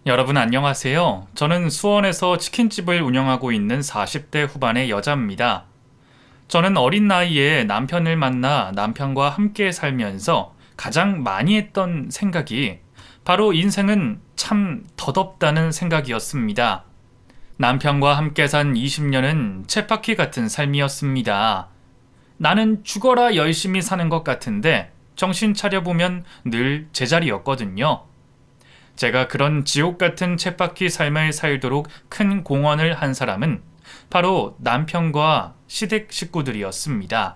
여러분 안녕하세요. 저는 수원에서 치킨집을 운영하고 있는 40대 후반의 여자입니다. 저는 어린 나이에 남편을 만나 남편과 함께 살면서 가장 많이 했던 생각이 바로 인생은 참 덧없다는 생각이었습니다. 남편과 함께 산 20년은 쳇바퀴 같은 삶이었습니다. 나는 죽어라 열심히 사는 것 같은데 정신 차려보면 늘 제자리였거든요. 제가 그런 지옥 같은 쳇바퀴 삶을 살도록 큰 공헌을 한 사람은 바로 남편과 시댁 식구들이었습니다.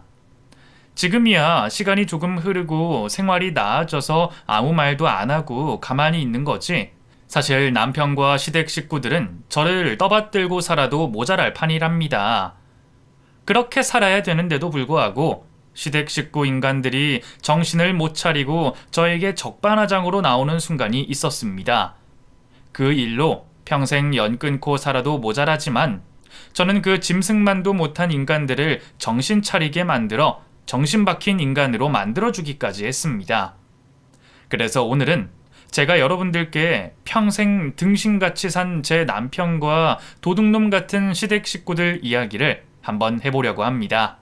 지금이야 시간이 조금 흐르고 생활이 나아져서 아무 말도 안 하고 가만히 있는 거지. 사실 남편과 시댁 식구들은 저를 떠받들고 살아도 모자랄 판이랍니다. 그렇게 살아야 되는데도 불구하고 시댁 식구 인간들이 정신을 못 차리고 저에게 적반하장으로 나오는 순간이 있었습니다. 그 일로 평생 연 끊고 살아도 모자라지만 저는 그 짐승만도 못한 인간들을 정신 차리게 만들어 정신 박힌 인간으로 만들어주기까지 했습니다. 그래서 오늘은 제가 여러분들께 평생 등신같이 산 제 남편과 도둑놈 같은 시댁 식구들 이야기를 한번 해보려고 합니다.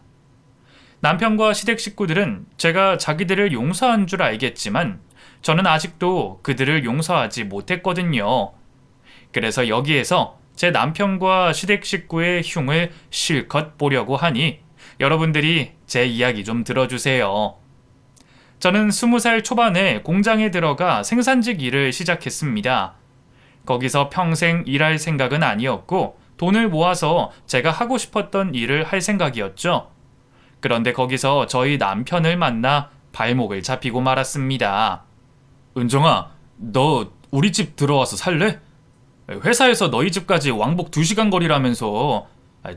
남편과 시댁 식구들은 제가 자기들을 용서한 줄 알겠지만 저는 아직도 그들을 용서하지 못했거든요. 그래서 여기에서 제 남편과 시댁 식구의 흉을 실컷 보려고 하니 여러분들이 제 이야기 좀 들어주세요. 저는 20살 초반에 공장에 들어가 생산직 일을 시작했습니다. 거기서 평생 일할 생각은 아니었고 돈을 모아서 제가 하고 싶었던 일을 할 생각이었죠. 그런데 거기서 저희 남편을 만나 발목을 잡히고 말았습니다. 은정아, 너 우리 집 들어와서 살래? 회사에서 너희 집까지 왕복 2시간 거리라면서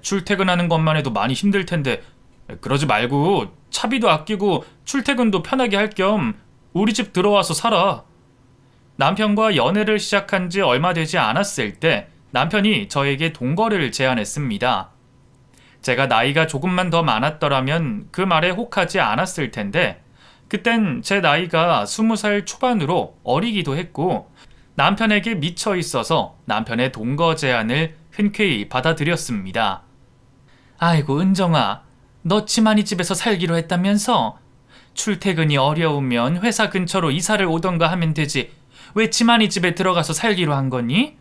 출퇴근하는 것만 해도 많이 힘들 텐데 그러지 말고 차비도 아끼고 출퇴근도 편하게 할 겸 우리 집 들어와서 살아. 남편과 연애를 시작한 지 얼마 되지 않았을 때 남편이 저에게 동거를 제안했습니다. 제가 나이가 조금만 더 많았더라면 그 말에 혹하지 않았을 텐데 그땐 제 나이가 20살 초반으로 어리기도 했고 남편에게 미쳐 있어서 남편의 동거 제안을 흔쾌히 받아들였습니다. 아이고 은정아, 너 지만이 집에서 살기로 했다면서? 출퇴근이 어려우면 회사 근처로 이사를 오던가 하면 되지. 왜 지만이 집에 들어가서 살기로 한 거니?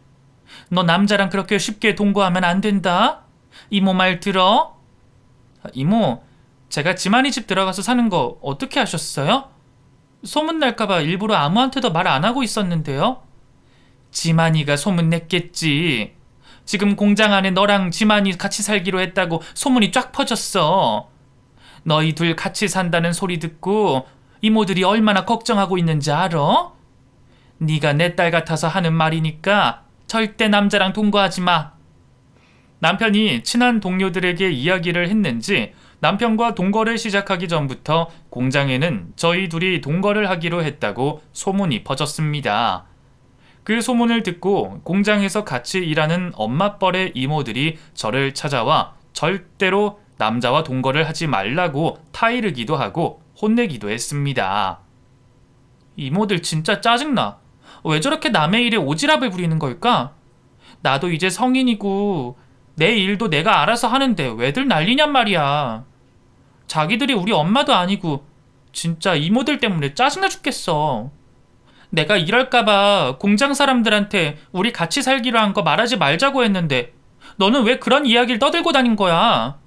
너 남자랑 그렇게 쉽게 동거하면 안 된다. 이모 말 들어? 이모, 제가 지만이 집 들어가서 사는 거 어떻게 하셨어요? 소문날까봐 일부러 아무한테도 말 안 하고 있었는데요. 지만이가 소문냈겠지. 지금 공장 안에 너랑 지만이 같이 살기로 했다고 소문이 쫙 퍼졌어. 너희 둘 같이 산다는 소리 듣고 이모들이 얼마나 걱정하고 있는지 알아? 네가 내 딸 같아서 하는 말이니까 절대 남자랑 동거하지 마. 남편이 친한 동료들에게 이야기를 했는지 남편과 동거를 시작하기 전부터 공장에는 저희 둘이 동거를 하기로 했다고 소문이 퍼졌습니다. 그 소문을 듣고 공장에서 같이 일하는 엄마뻘의 이모들이 저를 찾아와 절대로 남자와 동거를 하지 말라고 타이르기도 하고 혼내기도 했습니다. 이모들 진짜 짜증나. 왜 저렇게 남의 일에 오지랖을 부리는 걸까? 나도 이제 성인이고 내 일도 내가 알아서 하는데 왜들 난리냔 말이야. 자기들이 우리 엄마도 아니고 진짜 이모들 때문에 짜증나 죽겠어. 내가 이럴까봐 공장 사람들한테 우리 같이 살기로 한 거 말하지 말자고 했는데 너는 왜 그런 이야기를 떠들고 다닌 거야?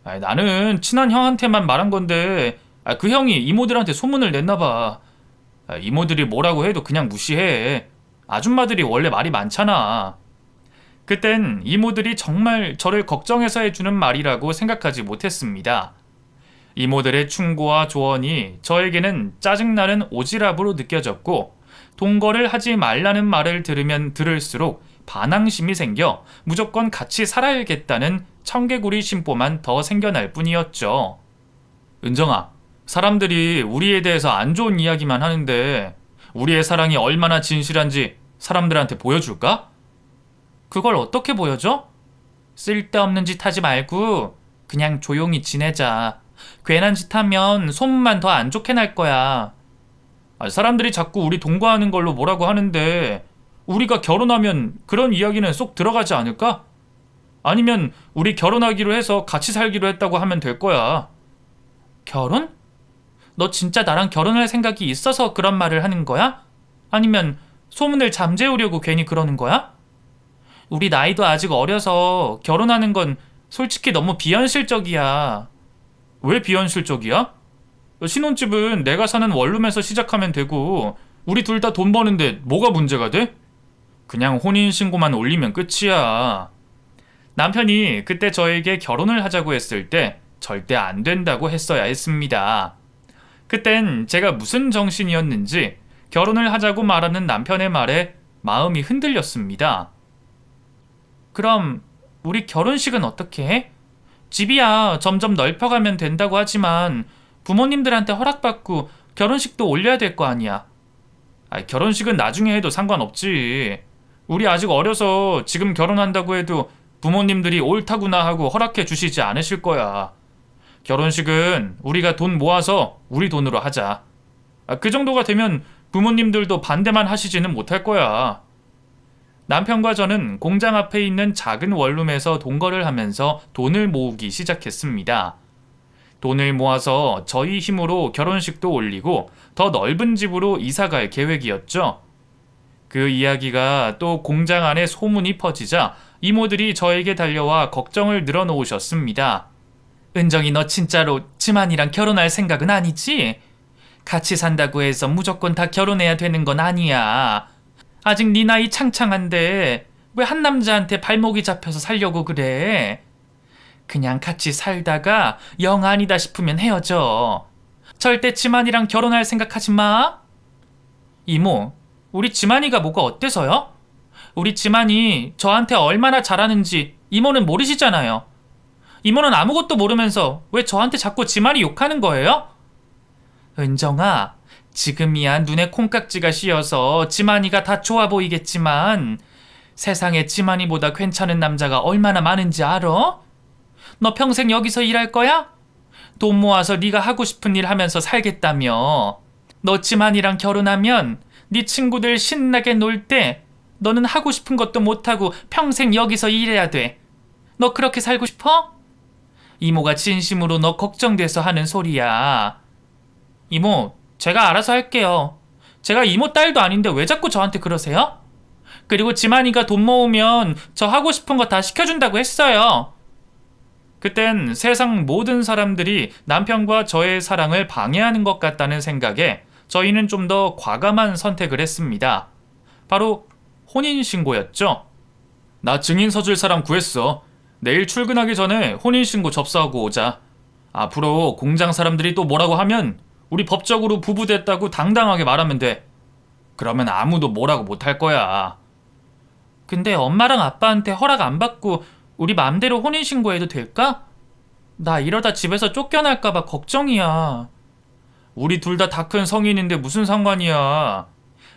나는 친한 형한테만 말한 건데 그 형이 이모들한테 소문을 냈나 봐. 이모들이 뭐라고 해도 그냥 무시해. 아줌마들이 원래 말이 많잖아. 그땐 이모들이 정말 저를 걱정해서 해주는 말이라고 생각하지 못했습니다. 이모들의 충고와 조언이 저에게는 짜증나는 오지랖으로 느껴졌고 동거를 하지 말라는 말을 들으면 들을수록 반항심이 생겨 무조건 같이 살아야겠다는 청개구리 심보만 더 생겨날 뿐이었죠. 은정아, 사람들이 우리에 대해서 안 좋은 이야기만 하는데 우리의 사랑이 얼마나 진실한지 사람들한테 보여줄까? 그걸 어떻게 보여줘? 쓸데없는 짓 하지 말고 그냥 조용히 지내자. 괜한 짓 하면 소문만 더 안 좋게 날 거야. 사람들이 자꾸 우리 동거하는 걸로 뭐라고 하는데 우리가 결혼하면 그런 이야기는 쏙 들어가지 않을까? 아니면 우리 결혼하기로 해서 같이 살기로 했다고 하면 될 거야. 결혼? 너 진짜 나랑 결혼할 생각이 있어서 그런 말을 하는 거야? 아니면 소문을 잠재우려고 괜히 그러는 거야? 우리 나이도 아직 어려서 결혼하는 건 솔직히 너무 비현실적이야. 왜 비현실적이야? 신혼집은 내가 사는 원룸에서 시작하면 되고 우리 둘 다 돈 버는데 뭐가 문제가 돼? 그냥 혼인신고만 올리면 끝이야. 남편이 그때 저에게 결혼을 하자고 했을 때 절대 안 된다고 했어야 했습니다. 그땐 제가 무슨 정신이었는지 결혼을 하자고 말하는 남편의 말에 마음이 흔들렸습니다. 그럼 우리 결혼식은 어떻게 해? 집이야 점점 넓혀가면 된다고 하지만 부모님들한테 허락받고 결혼식도 올려야 될 거 아니야. 결혼식은 나중에 해도 상관없지. 우리 아직 어려서 지금 결혼한다고 해도 부모님들이 옳다구나 하고 허락해 주시지 않으실 거야. 결혼식은 우리가 돈 모아서 우리 돈으로 하자. 그 정도가 되면 부모님들도 반대만 하시지는 못할 거야. 남편과 저는 공장 앞에 있는 작은 원룸에서 동거를 하면서 돈을 모으기 시작했습니다. 돈을 모아서 저희 힘으로 결혼식도 올리고 더 넓은 집으로 이사갈 계획이었죠. 그 이야기가 또 공장 안에 소문이 퍼지자 이모들이 저에게 달려와 걱정을 늘어놓으셨습니다. 은정이 너 진짜로 지만이랑 결혼할 생각은 아니지? 같이 산다고 해서 무조건 다 결혼해야 되는 건 아니야. 아직 네 나이 창창한데 왜 한 남자한테 발목이 잡혀서 살려고 그래? 그냥 같이 살다가 영 아니다 싶으면 헤어져. 절대 지만이랑 결혼할 생각하지 마. 이모, 우리 지만이가 뭐가 어때서요? 우리 지만이 저한테 얼마나 잘하는지 이모는 모르시잖아요. 이모는 아무것도 모르면서 왜 저한테 자꾸 지만이 욕하는 거예요? 은정아, 지금이야 눈에 콩깍지가 씌어서 지만이가 다 좋아 보이겠지만 세상에 지만이보다 괜찮은 남자가 얼마나 많은지 알아? 너 평생 여기서 일할 거야? 돈 모아서 네가 하고 싶은 일 하면서 살겠다며. 너 지만이랑 결혼하면 네 친구들 신나게 놀 때 너는 하고 싶은 것도 못하고 평생 여기서 일해야 돼. 너 그렇게 살고 싶어? 이모가 진심으로 너 걱정돼서 하는 소리야. 이모, 제가 알아서 할게요. 제가 이모 딸도 아닌데 왜 자꾸 저한테 그러세요? 그리고 지만이가 돈 모으면 저 하고 싶은 거 다 시켜준다고 했어요. 그땐 세상 모든 사람들이 남편과 저의 사랑을 방해하는 것 같다는 생각에 저희는 좀 더 과감한 선택을 했습니다. 바로 혼인신고였죠. 나 증인 서줄 사람 구했어. 내일 출근하기 전에 혼인신고 접수하고 오자. 앞으로 공장 사람들이 또 뭐라고 하면 우리 법적으로 부부됐다고 당당하게 말하면 돼. 그러면 아무도 뭐라고 못할 거야. 근데 엄마랑 아빠한테 허락 안 받고 우리 맘대로 혼인신고해도 될까? 나 이러다 집에서 쫓겨날까봐 걱정이야. 우리 둘 다 큰 성인인데 무슨 상관이야.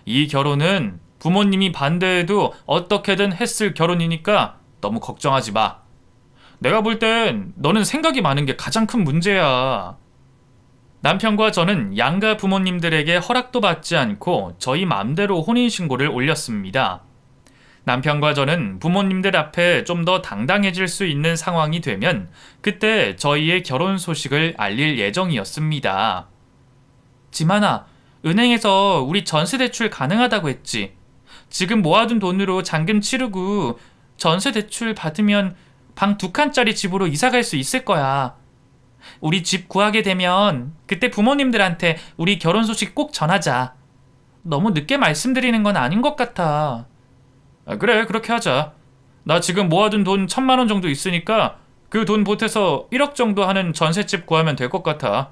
이 결혼은 부모님이 반대해도 어떻게든 했을 결혼이니까 너무 걱정하지 마. 내가 볼 땐 너는 생각이 많은 게 가장 큰 문제야. 남편과 저는 양가 부모님들에게 허락도 받지 않고 저희 맘대로 혼인신고를 올렸습니다. 남편과 저는 부모님들 앞에 좀 더 당당해질 수 있는 상황이 되면 그때 저희의 결혼 소식을 알릴 예정이었습니다. 지만아, 은행에서 우리 전세 대출 가능하다고 했지. 지금 모아둔 돈으로 잔금 치르고 전세 대출 받으면 방 2칸짜리 집으로 이사갈 수 있을 거야. 우리 집 구하게 되면 그때 부모님들한테 우리 결혼 소식 꼭 전하자. 너무 늦게 말씀드리는 건 아닌 것 같아. 그래, 그렇게 하자. 나 지금 모아둔 돈 1,000만 원 정도 있으니까 그 돈 보태서 1억 정도 하는 전셋집 구하면 될 것 같아.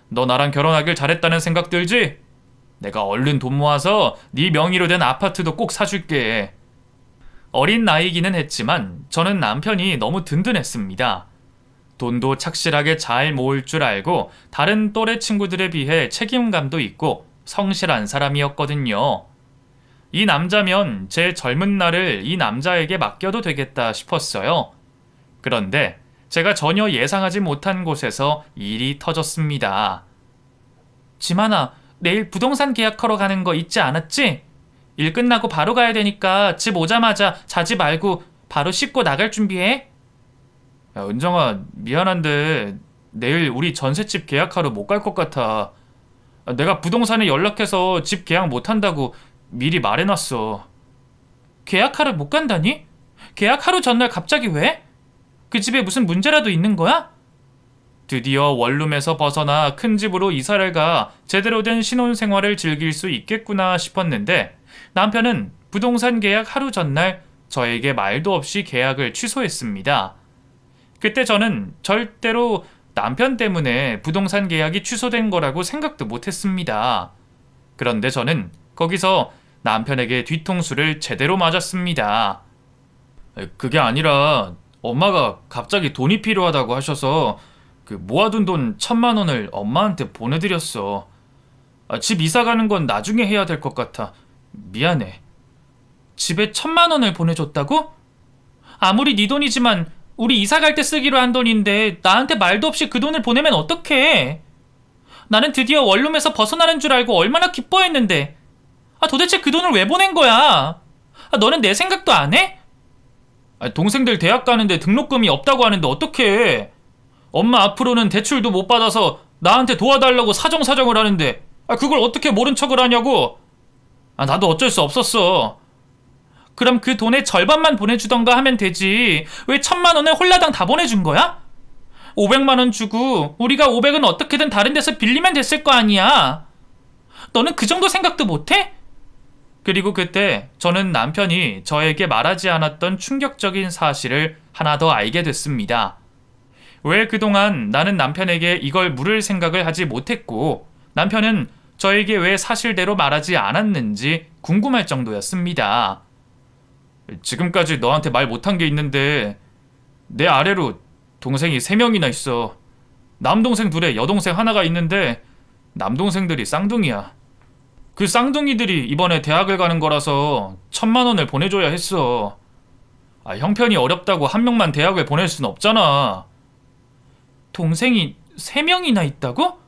너 나랑 결혼하길 잘했다는 생각 들지? 내가 얼른 돈 모아서 네 명의로 된 아파트도 꼭 사줄게. 어린 나이기는 했지만 저는 남편이 너무 든든했습니다. 돈도 착실하게 잘 모을 줄 알고 다른 또래 친구들에 비해 책임감도 있고 성실한 사람이었거든요. 이 남자면 제 젊은 날을 이 남자에게 맡겨도 되겠다 싶었어요. 그런데 제가 전혀 예상하지 못한 곳에서 일이 터졌습니다. 지만아, 내일 부동산 계약하러 가는 거 잊지 않았지? 일 끝나고 바로 가야 되니까 집 오자마자 자지 말고 바로 씻고 나갈 준비해. 야, 은정아, 미안한데 내일 우리 전셋집 계약하러 못 갈 것 같아. 내가 부동산에 연락해서 집 계약 못 한다고 미리 말해놨어. 계약하러 못 간다니? 계약 하루 전날 갑자기 왜? 그 집에 무슨 문제라도 있는 거야? 드디어 원룸에서 벗어나 큰 집으로 이사를 가 제대로 된 신혼생활을 즐길 수 있겠구나 싶었는데 남편은 부동산 계약 하루 전날 저에게 말도 없이 계약을 취소했습니다. 그때 저는 절대로 남편 때문에 부동산 계약이 취소된 거라고 생각도 못했습니다. 그런데 저는 거기서 남편에게 뒤통수를 제대로 맞았습니다. 그게 아니라 엄마가 갑자기 돈이 필요하다고 하셔서 그 모아둔 돈 1,000만 원을 엄마한테 보내드렸어. 집 이사 가는 건 나중에 해야 될 것 같아. 미안해. 집에 1,000만 원을 보내줬다고? 아무리 네 돈이지만 우리 이사 갈 때 쓰기로 한 돈인데 나한테 말도 없이 그 돈을 보내면 어떡해? 나는 드디어 원룸에서 벗어나는 줄 알고 얼마나 기뻐했는데 도대체 그 돈을 왜 보낸 거야? 너는 내 생각도 안 해? 동생들 대학 가는데 등록금이 없다고 하는데 어떡해? 엄마 앞으로는 대출도 못 받아서 나한테 도와달라고 사정사정을 하는데 그걸 어떻게 모른 척을 하냐고? 나도 어쩔 수 없었어. 그럼 그 돈의 절반만 보내주던가 하면 되지. 왜 1,000만 원을 홀라당 다 보내준 거야? 500만 원 주고 우리가 500은 어떻게든 다른 데서 빌리면 됐을 거 아니야. 너는 그 정도 생각도 못해? 그리고 그때 저는 남편이 저에게 말하지 않았던 충격적인 사실을 하나 더 알게 됐습니다. 왜 그동안 나는 남편에게 이걸 물을 생각을 하지 못했고 남편은 저에게 왜 사실대로 말하지 않았는지 궁금할 정도였습니다. 지금까지 너한테 말 못한 게 있는데 내 아래로 동생이 3명이나 있어. 남동생 2에 여동생 1가 있는데 남동생들이 쌍둥이야. 그 쌍둥이들이 이번에 대학을 가는 거라서 1,000만 원을 보내줘야 했어. 형편이 어렵다고 한 명만 대학을 보낼 순 없잖아. 동생이 3명이나 있다고?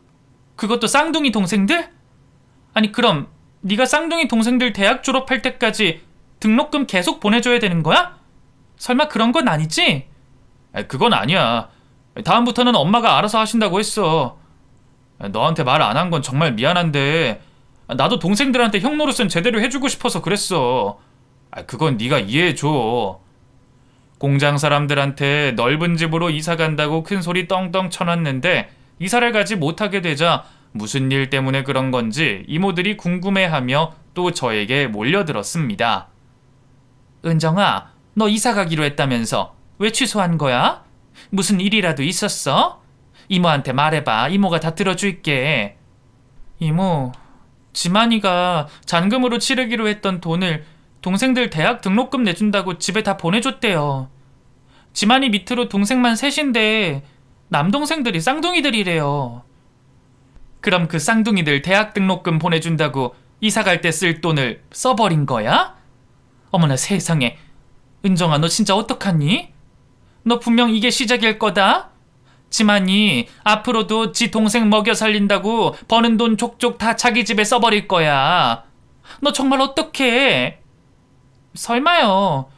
그것도 쌍둥이 동생들? 아니 그럼 네가 쌍둥이 동생들 대학 졸업할 때까지 등록금 계속 보내줘야 되는 거야? 설마 그런 건 아니지? 그건 아니야. 다음부터는 엄마가 알아서 하신다고 했어. 너한테 말 안 한 건 정말 미안한데 나도 동생들한테 형 노릇은 제대로 해주고 싶어서 그랬어. 그건 네가 이해해줘. 공장 사람들한테 넓은 집으로 이사 간다고 큰 소리 떵떵 쳐놨는데 이사를 가지 못하게 되자 무슨 일 때문에 그런 건지 이모들이 궁금해하며 또 저에게 몰려들었습니다. 은정아, 너 이사 가기로 했다면서 왜 취소한 거야? 무슨 일이라도 있었어? 이모한테 말해봐. 이모가 다 들어줄게. 이모, 지만이가 잔금으로 치르기로 했던 돈을 동생들 대학 등록금 내준다고 집에 다 보내줬대요. 지만이 밑으로 동생만 셋인데 남동생들이 쌍둥이들이래요. 그럼 그 쌍둥이들 대학 등록금 보내준다고 이사 갈 때 쓸 돈을 써버린 거야? 어머나 세상에. 은정아, 너 진짜 어떡하니? 너 분명 이게 시작일 거다? 지만이 앞으로도 지 동생 먹여 살린다고 버는 돈 족족 다 자기 집에 써버릴 거야. 너 정말 어떡해? 설마요.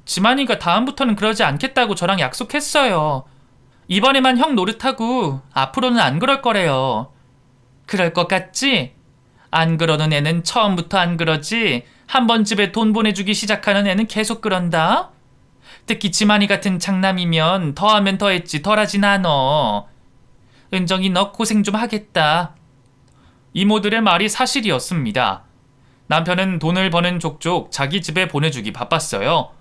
지만이가 다음부터는 그러지 않겠다고 저랑 약속했어요. 이번에만 형 노릇하고 앞으로는 안 그럴 거래요. 그럴 것 같지? 안 그러는 애는 처음부터 안 그러지 한 번 집에 돈 보내주기 시작하는 애는 계속 그런다. 특히 지만이 같은 장남이면 더하면 더했지 덜하진 않어. 은정이 너 고생 좀 하겠다. 이모들의 말이 사실이었습니다. 남편은 돈을 버는 족족 자기 집에 보내주기 바빴어요.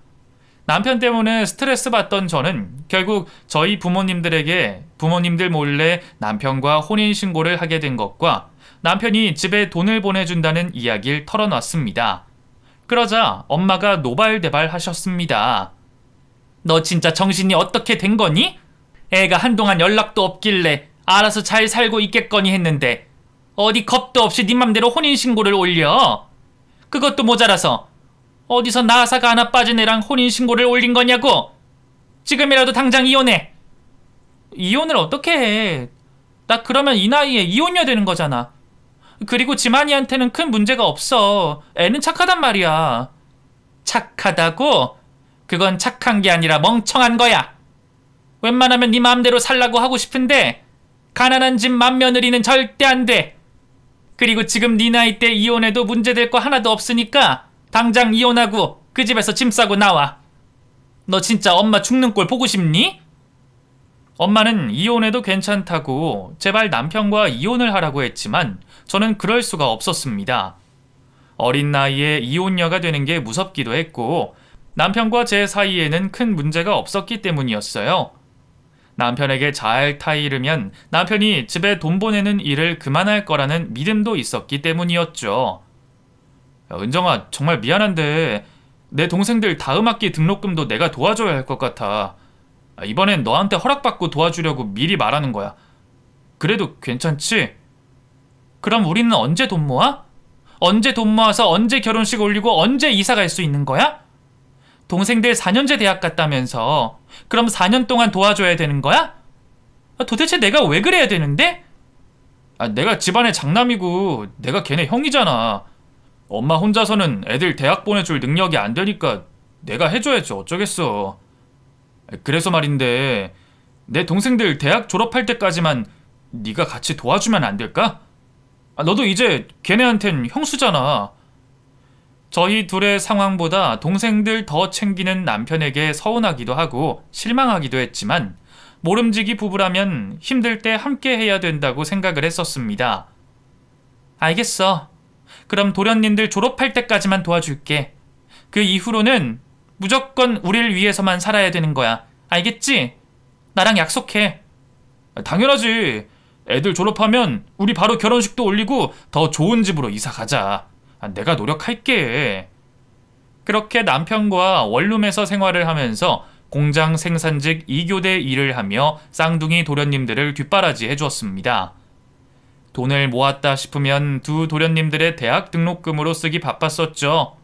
남편 때문에 스트레스 받던 저는 결국 저희 부모님들에게 부모님들 몰래 남편과 혼인신고를 하게 된 것과 남편이 집에 돈을 보내준다는 이야기를 털어놨습니다. 그러자 엄마가 노발대발 하셨습니다. 너 진짜 정신이 어떻게 된 거니? 애가 한동안 연락도 없길래 알아서 잘 살고 있겠거니 했는데 어디 겁도 없이 네 맘대로 혼인신고를 올려. 그것도 모자라서 어디서 나사가 하나 빠진 애랑 혼인신고를 올린 거냐고. 지금이라도 당장 이혼해. 이혼을 어떻게 해. 나 그러면 이 나이에 이혼녀 되는 거잖아. 그리고 지만이한테는 큰 문제가 없어. 애는 착하단 말이야. 착하다고? 그건 착한 게 아니라 멍청한 거야. 웬만하면 네 마음대로 살라고 하고 싶은데 가난한 집 맏며느리는 절대 안 돼. 그리고 지금 네 나이 때 이혼해도 문제될 거 하나도 없으니까 당장 이혼하고 그 집에서 짐 싸고 나와. 너 진짜 엄마 죽는 꼴 보고 싶니? 엄마는 이혼해도 괜찮다고 제발 남편과 이혼을 하라고 했지만 저는 그럴 수가 없었습니다. 어린 나이에 이혼녀가 되는 게 무섭기도 했고 남편과 제 사이에는 큰 문제가 없었기 때문이었어요. 남편에게 잘 타이르면 남편이 집에 돈 보내는 일을 그만할 거라는 믿음도 있었기 때문이었죠. 은정아, 정말 미안한데 내 동생들 다음 학기 등록금도 내가 도와줘야 할 것 같아. 이번엔 너한테 허락받고 도와주려고 미리 말하는 거야. 그래도 괜찮지? 그럼 우리는 언제 돈 모아? 언제 돈 모아서 언제 결혼식 올리고 언제 이사 갈 수 있는 거야? 동생들 4년제 대학 갔다면서 그럼 4년 동안 도와줘야 되는 거야? 도대체 내가 왜 그래야 되는데? 내가 집안의 장남이고 내가 걔네 형이잖아. 엄마 혼자서는 애들 대학 보내줄 능력이 안 되니까 내가 해줘야지 어쩌겠어. 그래서 말인데 내 동생들 대학 졸업할 때까지만 네가 같이 도와주면 안 될까? 너도 이제 걔네한텐 형수잖아. 저희 둘의 상황보다 동생들 더 챙기는 남편에게 서운하기도 하고 실망하기도 했지만 모름지기 부부라면 힘들 때 함께 해야 된다고 생각을 했었습니다. 알겠어. 그럼 도련님들 졸업할 때까지만 도와줄게. 그 이후로는 무조건 우릴 위해서만 살아야 되는 거야. 알겠지? 나랑 약속해. 당연하지. 애들 졸업하면 우리 바로 결혼식도 올리고 더 좋은 집으로 이사 가자. 내가 노력할게. 그렇게 남편과 원룸에서 생활을 하면서 공장 생산직 2교대 일을 하며 쌍둥이 도련님들을 뒷바라지 해주었습니다. 돈을 모았다 싶으면 두 도련님들의 대학 등록금으로 쓰기 바빴었죠.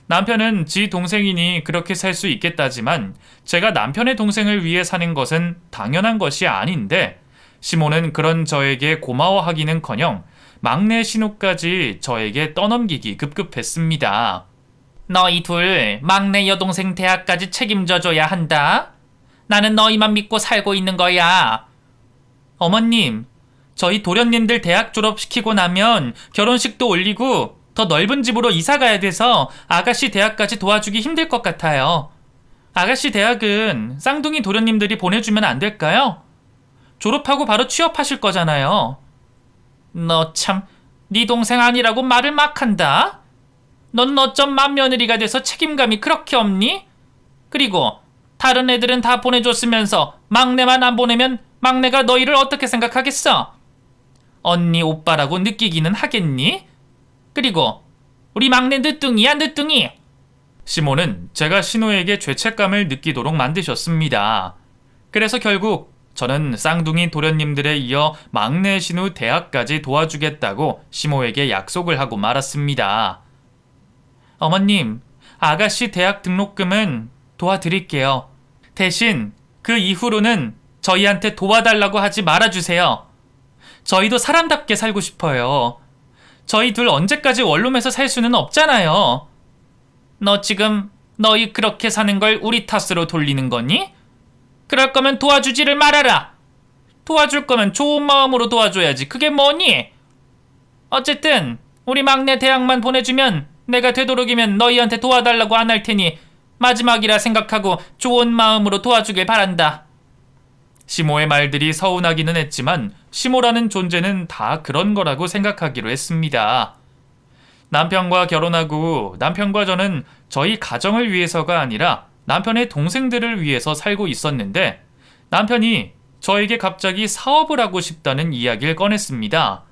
남편은 지 동생이니 그렇게 살 수 있겠다지만 제가 남편의 동생을 위해 사는 것은 당연한 것이 아닌데 시모는 그런 저에게 고마워하기는커녕 막내 신우까지 저에게 떠넘기기 급급했습니다. 너희 둘 막내 여동생 대학까지 책임져줘야 한다. 나는 너희만 믿고 살고 있는 거야. 어머님, 저희 도련님들 대학 졸업시키고 나면 결혼식도 올리고 더 넓은 집으로 이사 가야 돼서 아가씨 대학까지 도와주기 힘들 것 같아요. 아가씨 대학은 쌍둥이 도련님들이 보내주면 안 될까요? 졸업하고 바로 취업하실 거잖아요. 너 참, 네 동생 아니라고 말을 막 한다? 넌 어쩜 맏며느리가 돼서 책임감이 그렇게 없니? 그리고 다른 애들은 다 보내줬으면서 막내만 안 보내면 막내가 너희를 어떻게 생각하겠어? 언니 오빠라고 느끼기는 하겠니? 그리고 우리 막내 늦둥이야 늦둥이. 시모는 제가 신우에게 죄책감을 느끼도록 만드셨습니다. 그래서 결국 저는 쌍둥이 도련님들에 이어 막내 신우 대학까지 도와주겠다고 시모에게 약속을 하고 말았습니다. 어머님, 아가씨 대학 등록금은 도와드릴게요. 대신 그 이후로는 저희한테 도와달라고 하지 말아주세요. 저희도 사람답게 살고 싶어요. 저희 둘 언제까지 원룸에서 살 수는 없잖아요. 너 지금 너희 그렇게 사는 걸 우리 탓으로 돌리는 거니? 그럴 거면 도와주지를 말아라. 도와줄 거면 좋은 마음으로 도와줘야지. 그게 뭐니? 어쨌든 우리 막내 대학만 보내주면 내가 되도록이면 너희한테 도와달라고 안 할 테니 마지막이라 생각하고 좋은 마음으로 도와주길 바란다. 시모의 말들이 서운하기는 했지만 시모라는 존재는 다 그런 거라고 생각하기로 했습니다. 남편과 결혼하고 남편과 저는 저희 가정을 위해서가 아니라 남편의 동생들을 위해서 살고 있었는데 남편이 저에게 갑자기 사업을 하고 싶다는 이야기를 꺼냈습니다.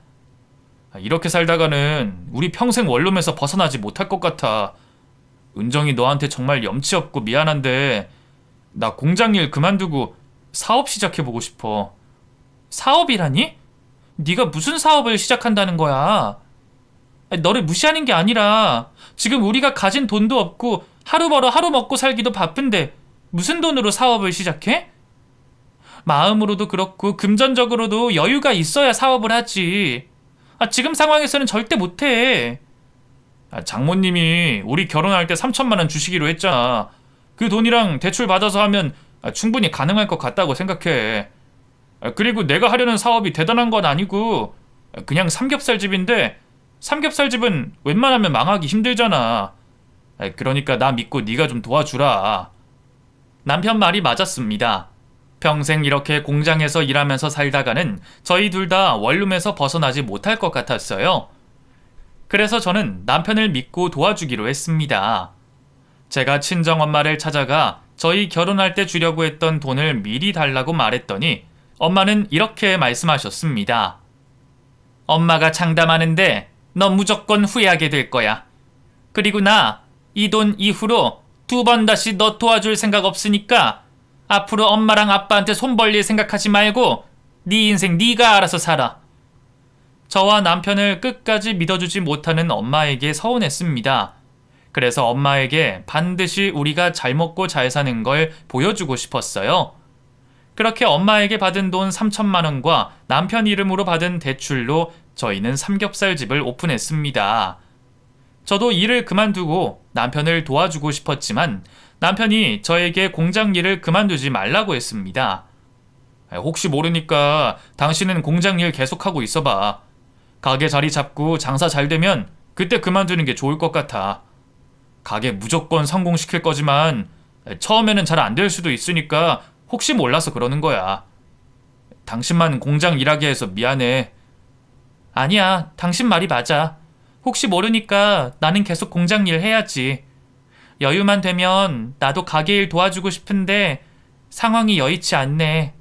이렇게 살다가는 우리 평생 원룸에서 벗어나지 못할 것 같아. 은정이 너한테 정말 염치 없고 미안한데 나 공장 일 그만두고 사업 시작해보고 싶어. 사업이라니? 네가 무슨 사업을 시작한다는 거야? 너를 무시하는 게 아니라 지금 우리가 가진 돈도 없고 하루 벌어 하루 먹고 살기도 바쁜데 무슨 돈으로 사업을 시작해? 마음으로도 그렇고 금전적으로도 여유가 있어야 사업을 하지. 지금 상황에서는 절대 못해. 장모님이 우리 결혼할 때 3천만 원 주시기로 했잖아. 그 돈이랑 대출 받아서 하면 충분히 가능할 것 같다고 생각해. 그리고 내가 하려는 사업이 대단한 건 아니고 그냥 삼겹살집인데 삼겹살집은 웬만하면 망하기 힘들잖아. 그러니까 나 믿고 네가 좀 도와주라. 남편 말이 맞았습니다. 평생 이렇게 공장에서 일하면서 살다가는 저희 둘 다 원룸에서 벗어나지 못할 것 같았어요. 그래서 저는 남편을 믿고 도와주기로 했습니다. 제가 친정엄마를 찾아가 저희 결혼할 때 주려고 했던 돈을 미리 달라고 말했더니 엄마는 이렇게 말씀하셨습니다. 엄마가 장담하는데 너 무조건 후회하게 될 거야. 그리고 나 이 돈 이후로 2번 다시 너 도와줄 생각 없으니까 앞으로 엄마랑 아빠한테 손 벌릴 생각하지 말고 네 인생 네가 알아서 살아. 저와 남편을 끝까지 믿어주지 못하는 엄마에게 서운했습니다. 그래서 엄마에게 반드시 우리가 잘 먹고 잘 사는 걸 보여주고 싶었어요. 그렇게 엄마에게 받은 돈 3천만 원과 남편 이름으로 받은 대출로 저희는 삼겹살집을 오픈했습니다. 저도 일을 그만두고 남편을 도와주고 싶었지만 남편이 저에게 공장 일을 그만두지 말라고 했습니다. 혹시 모르니까 당신은 공장 일 계속하고 있어봐. 가게 자리 잡고 장사 잘 되면 그때 그만두는 게 좋을 것 같아. 가게 무조건 성공시킬 거지만 처음에는 잘 안 될 수도 있으니까 혹시 몰라서 그러는 거야. 당신만 공장 일하게 해서 미안해. 아니야, 당신 말이 맞아. 혹시 모르니까 나는 계속 공장 일 해야지. 여유만 되면 나도 가게 일 도와주고 싶은데 상황이 여의치 않네.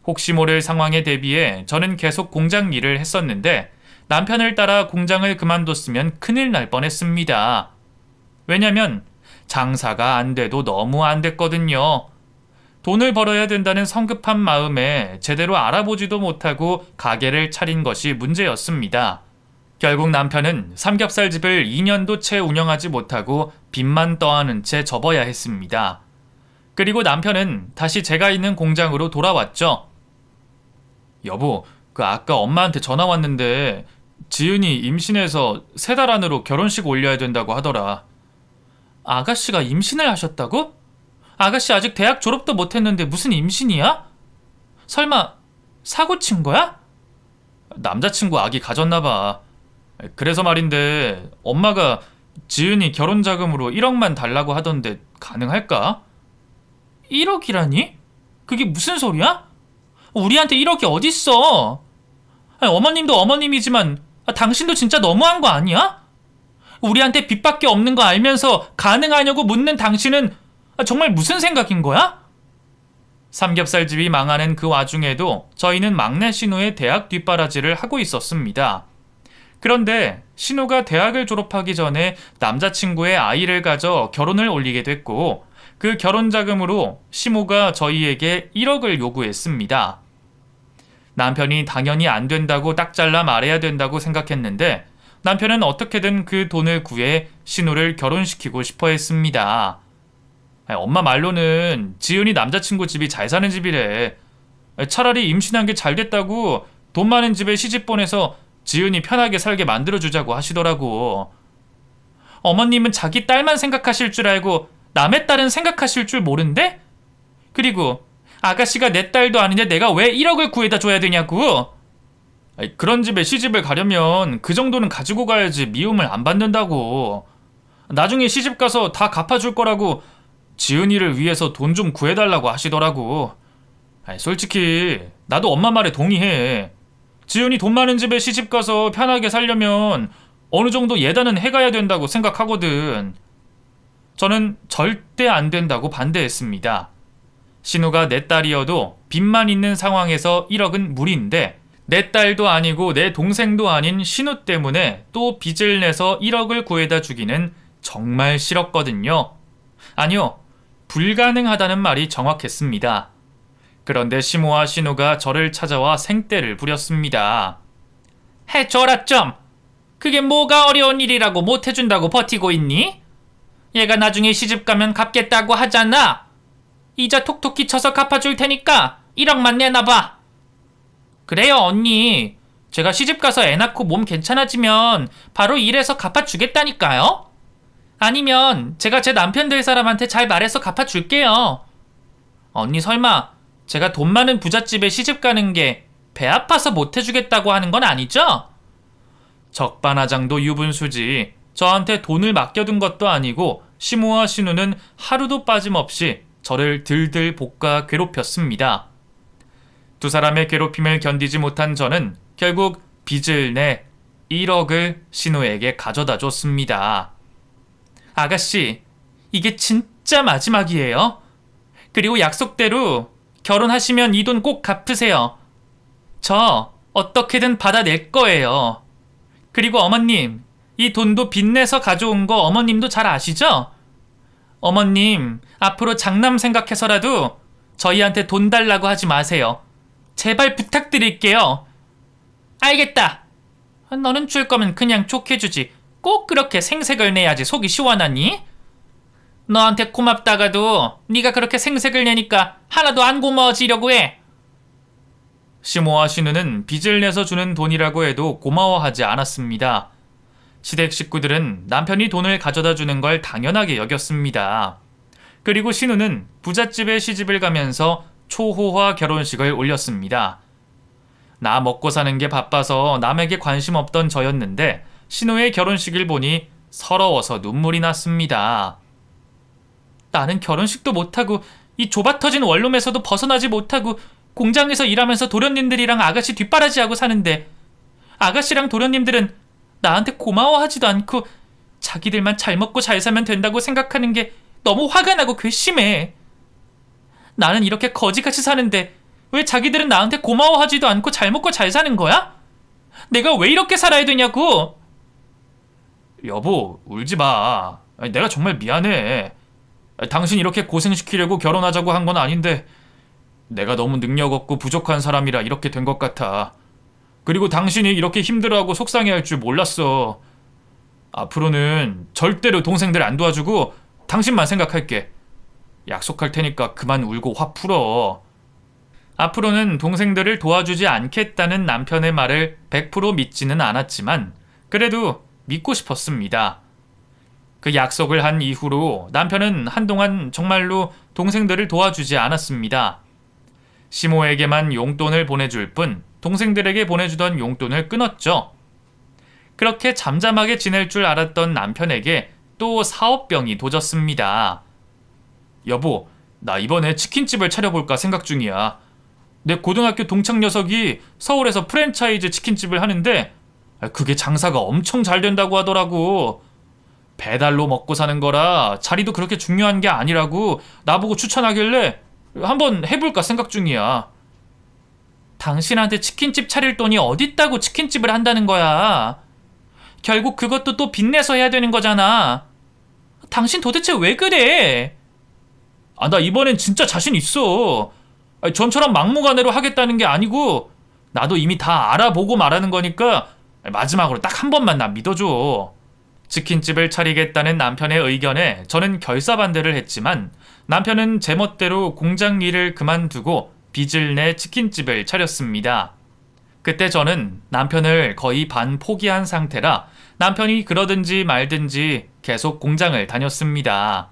혹시 모를 상황에 대비해 저는 계속 공장 일을 했었는데 남편을 따라 공장을 그만뒀으면 큰일 날 뻔했습니다. 왜냐면 장사가 안 돼도 너무 안 됐거든요. 돈을 벌어야 된다는 성급한 마음에 제대로 알아보지도 못하고 가게를 차린 것이 문제였습니다. 결국 남편은 삼겹살집을 2년도 채 운영하지 못하고 빚만 떠안은 채 접어야 했습니다. 그리고 남편은 다시 제가 있는 공장으로 돌아왔죠. 여보, 아까 엄마한테 전화 왔는데 지은이 임신해서 3달 안으로 결혼식 올려야 된다고 하더라. 아가씨가 임신을 하셨다고? 아가씨 아직 대학 졸업도 못했는데 무슨 임신이야? 설마 사고 친 거야? 남자친구 아기 가졌나봐. 그래서 말인데 엄마가 지은이 결혼 자금으로 1억만 달라고 하던데 가능할까? 1억이라니? 그게 무슨 소리야? 우리한테 1억이 어딨어? 어머님도 어머님이지만 당신도 진짜 너무한 거 아니야? 우리한테 빚밖에 없는 거 알면서 가능하냐고 묻는 당신은 정말 무슨 생각인 거야? 삼겹살집이 망하는 그 와중에도 저희는 막내 신우의 대학 뒷바라지를 하고 있었습니다. 그런데 신우가 대학을 졸업하기 전에 남자친구의 아이를 가져 결혼을 올리게 됐고 그 결혼 자금으로 시모가 저희에게 1억을 요구했습니다. 남편이 당연히 안 된다고 딱 잘라 말해야 된다고 생각했는데 남편은 어떻게든 그 돈을 구해 신우를 결혼시키고 싶어 했습니다. 엄마 말로는 지은이 남자친구 집이 잘 사는 집이래. 차라리 임신한 게 잘 됐다고 돈 많은 집에 시집 보내서 지은이 편하게 살게 만들어주자고 하시더라고. 어머님은 자기 딸만 생각하실 줄 알고 남의 딸은 생각하실 줄 모른대? 그리고 아가씨가 내 딸도 아닌데 내가 왜 1억을 구해다 줘야 되냐고. 그런 집에 시집을 가려면 그 정도는 가지고 가야지 미움을 안 받는다고. 나중에 시집 가서 다 갚아줄 거라고 지은이를 위해서 돈 좀 구해달라고 하시더라고. 솔직히 나도 엄마 말에 동의해. 지은이 돈 많은 집에 시집 가서 편하게 살려면 어느 정도 예단은 해가야 된다고 생각하거든. 저는 절대 안 된다고 반대했습니다. 신우가 내 딸이어도 빚만 있는 상황에서 1억은 무리인데 내 딸도 아니고 내 동생도 아닌 신우 때문에 또 빚을 내서 1억을 구해다 주기는 정말 싫었거든요. 아니요, 불가능하다는 말이 정확했습니다. 그런데 시모와 신우가 저를 찾아와 생떼를 부렸습니다. 해줘라 좀! 그게 뭐가 어려운 일이라고 못해준다고 버티고 있니? 얘가 나중에 시집가면 갚겠다고 하잖아. 이자 톡톡히 쳐서 갚아줄 테니까 1억만 내놔봐. 그래요 언니. 제가 시집가서 애 낳고 몸 괜찮아지면 바로 일해서 갚아주겠다니까요? 아니면 제가 제 남편 될 사람한테 잘 말해서 갚아줄게요. 언니 설마 제가 돈 많은 부잣집에 시집가는 게 배 아파서 못해주겠다고 하는 건 아니죠? 적반하장도 유분수지. 저한테 돈을 맡겨둔 것도 아니고 시모와 신우는 하루도 빠짐없이 저를 들들 볶아 괴롭혔습니다. 두 사람의 괴롭힘을 견디지 못한 저는 결국 빚을 내 1억을 신우에게 가져다 줬습니다. 아가씨, 이게 진짜 마지막이에요. 그리고 약속대로 결혼하시면 이 돈 꼭 갚으세요. 저 어떻게든 받아낼 거예요. 그리고 어머님, 이 돈도 빚내서 가져온 거 어머님도 잘 아시죠? 어머님, 앞으로 장남 생각해서라도 저희한테 돈 달라고 하지 마세요. 제발 부탁드릴게요. 알겠다. 너는 줄 거면 그냥 족해주지. 꼭 그렇게 생색을 내야지 속이 시원하니? 너한테 고맙다가도 네가 그렇게 생색을 내니까 하나도 안 고마워지려고 해. 시모와 신우는 빚을 내서 주는 돈이라고 해도 고마워하지 않았습니다. 시댁 식구들은 남편이 돈을 가져다 주는 걸 당연하게 여겼습니다. 그리고 신우는 부잣집에 시집을 가면서 초호화 결혼식을 올렸습니다. 나 먹고 사는 게 바빠서 남에게 관심 없던 저였는데 신우의 결혼식을 보니 서러워서 눈물이 났습니다. 나는 결혼식도 못하고 이 좁아터진 원룸에서도 벗어나지 못하고 공장에서 일하면서 도련님들이랑 아가씨 뒷바라지하고 사는데 아가씨랑 도련님들은 나한테 고마워하지도 않고 자기들만 잘 먹고 잘 살면 된다고 생각하는 게 너무 화가 나고 괘씸해. 나는 이렇게 거지같이 사는데 왜 자기들은 나한테 고마워하지도 않고 잘 먹고 잘 사는 거야? 내가 왜 이렇게 살아야 되냐고. 여보, 울지 마. 내가 정말 미안해. 당신 이렇게 고생시키려고 결혼하자고 한 건 아닌데 내가 너무 능력 없고 부족한 사람이라 이렇게 된 것 같아. 그리고 당신이 이렇게 힘들어하고 속상해할 줄 몰랐어. 앞으로는 절대로 동생들 안 도와주고 당신만 생각할게. 약속할 테니까 그만 울고 화 풀어. 앞으로는 동생들을 도와주지 않겠다는 남편의 말을 100% 믿지는 않았지만 그래도 믿고 싶었습니다. 그 약속을 한 이후로 남편은 한동안 정말로 동생들을 도와주지 않았습니다. 시모에게만 용돈을 보내줄 뿐 동생들에게 보내주던 용돈을 끊었죠. 그렇게 잠잠하게 지낼 줄 알았던 남편에게 또 사업병이 도졌습니다. 여보, 나 이번에 치킨집을 차려볼까 생각 중이야. 내 고등학교 동창 녀석이 서울에서 프랜차이즈 치킨집을 하는데 그게 장사가 엄청 잘 된다고 하더라고. 배달로 먹고 사는 거라 자리도 그렇게 중요한 게 아니라고 나보고 추천하길래 한번 해볼까 생각 중이야. 당신한테 치킨집 차릴 돈이 어딨다고 치킨집을 한다는 거야. 결국 그것도 또 빚내서 해야 되는 거잖아. 당신 도대체 왜 그래? 나 이번엔 진짜 자신 있어. 전처럼 막무가내로 하겠다는 게 아니고 나도 이미 다 알아보고 말하는 거니까 마지막으로 딱 한 번만 나 믿어줘. 치킨집을 차리겠다는 남편의 의견에 저는 결사반대를 했지만 남편은 제멋대로 공장 일을 그만두고 빚을 내 치킨집을 차렸습니다. 그때 저는 남편을 거의 반 포기한 상태라 남편이 그러든지 말든지 계속 공장을 다녔습니다.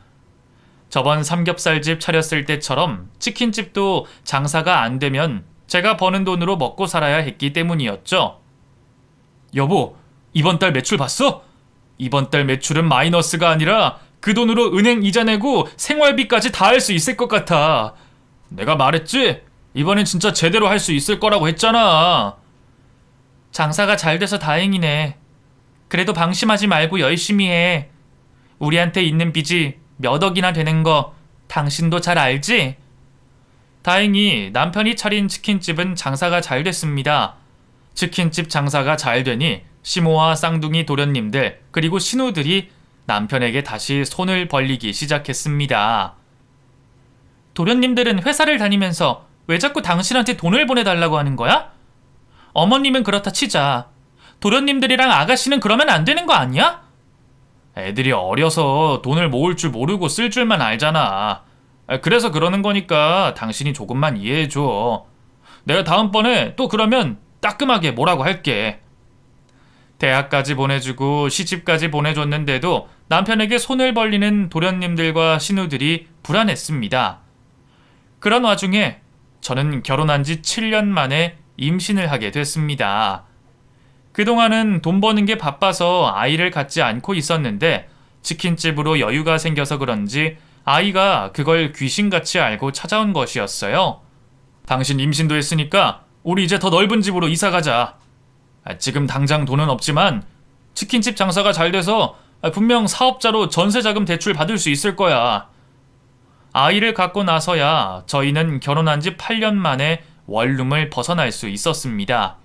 저번 삼겹살집 차렸을 때처럼 치킨집도 장사가 안 되면 제가 버는 돈으로 먹고 살아야 했기 때문이었죠. 여보, 이번 달 매출 봤어? 이번 달 매출은 마이너스가 아니라 그 돈으로 은행 이자 내고 생활비까지 다 할 수 있을 것 같아. 내가 말했지? 이번엔 진짜 제대로 할 수 있을 거라고 했잖아. 장사가 잘 돼서 다행이네. 그래도 방심하지 말고 열심히 해. 우리한테 있는 빚이 몇 억이나 되는 거 당신도 잘 알지? 다행히 남편이 차린 치킨집은 장사가 잘 됐습니다. 치킨집 장사가 잘 되니 시모와 쌍둥이 도련님들 그리고 신우들이 남편에게 다시 손을 벌리기 시작했습니다. 도련님들은 회사를 다니면서 왜 자꾸 당신한테 돈을 보내달라고 하는 거야? 어머님은 그렇다 치자. 도련님들이랑 아가씨는 그러면 안 되는 거 아니야? 애들이 어려서 돈을 모을 줄 모르고 쓸 줄만 알잖아. 그래서 그러는 거니까 당신이 조금만 이해해줘. 내가 다음번에 또 그러면 따끔하게 뭐라고 할게. 대학까지 보내주고 시집까지 보내줬는데도 남편에게 손을 벌리는 도련님들과 신우들이 불안했습니다. 그런 와중에 저는 결혼한 지 7년 만에 임신을 하게 됐습니다. 그동안은 돈 버는 게 바빠서 아이를 갖지 않고 있었는데 치킨집으로 여유가 생겨서 그런지 아이가 그걸 귀신같이 알고 찾아온 것이었어요. 당신 임신도 했으니까 우리 이제 더 넓은 집으로 이사 가자. 지금 당장 돈은 없지만 치킨집 장사가 잘 돼서 분명 사업자로 전세자금 대출 받을 수 있을 거야. 아이를 갖고 나서야 저희는 결혼한 지 8년 만에 원룸을 벗어날 수 있었습니다.